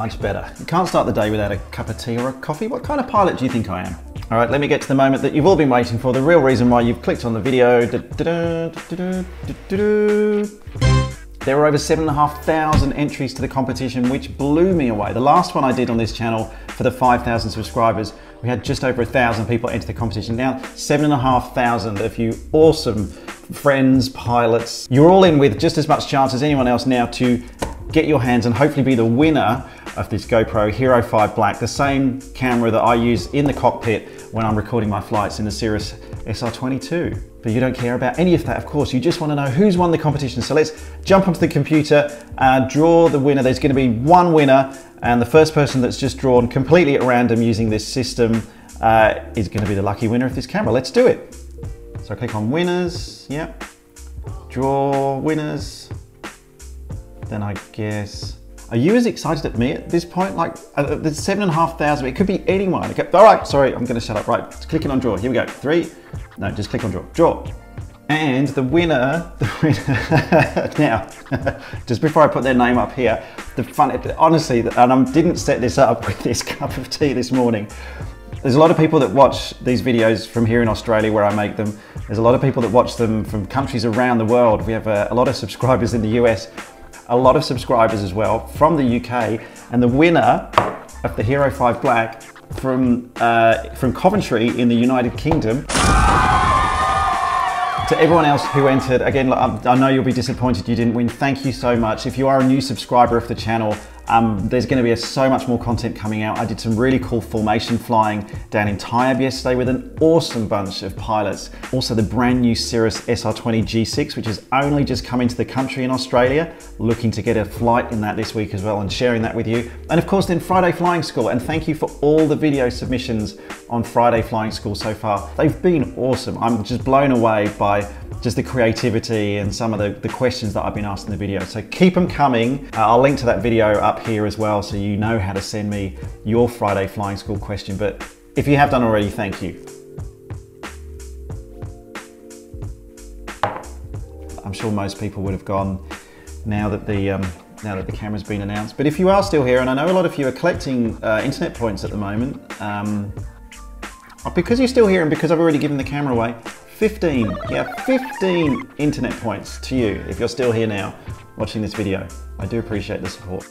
much better. You can't start the day without a cup of tea or a coffee. What kind of pilot do you think I am? All right, let me get to the moment that you've all been waiting for, the real reason why you've clicked on the video. There were over 7,500 entries to the competition, which blew me away. The last one I did on this channel for the 5,000 subscribers, we had just over 1,000 people enter the competition. Now, 7,500 of you awesome friends, pilots. You're all in with just as much chance as anyone else now to get your hands and hopefully be the winner of this GoPro Hero 5 Black, the same camera that I use in the cockpit when I'm recording my flights in the Cirrus SR22. But you don't care about any of that, of course. You just want to know who's won the competition. So let's jump onto the computer, draw the winner. There's going to be one winner, and the first person that's just drawn completely at random using this system is going to be the lucky winner of this camera. Let's do it. So I click on winners, yep. Draw winners. Then I guess, are you as excited at me at this point? Like, there's 7,500, it could be anyone. Okay. All right, sorry, I'm gonna shut up. Right, clicking on draw, here we go. Just click on draw, draw. And the winner now, just before I put their name up here, honestly, and I didn't set this up with this cup of tea this morning. There's a lot of people that watch these videos from here in Australia where I make them. There's a lot of people that watch them from countries around the world. We have a lot of subscribers in the US, a lot of subscribers as well from the UK, and the winner of the Hero 5 Black from Coventry in the United Kingdom. To everyone else who entered, again, I know you'll be disappointed you didn't win. Thank you so much. If you are a new subscriber of the channel, there's going to be so much more content coming out. I did some really cool formation flying down in Taieb yesterday with an awesome bunch of pilots. Also the brand new Cirrus SR20 G6, which has only just come into the country in Australia. Looking to get a flight in that this week as well and sharing that with you. And of course then Friday Flying School, and thank you for all the video submissions on Friday Flying School so far. They've been awesome. I'm just blown away by just the creativity and some of the questions that I've been asked in the video. So keep them coming. I'll link to that video up here as well so you know how to send me your Friday Flying School question. But if you have done already, thank you. I'm sure most people would have gone now that the camera's been announced. But if you are still here, and I know a lot of you are collecting internet points at the moment, because you're still here and because I've already given the camera away, 15 internet points to you if you're still here now watching this video. I do appreciate the support.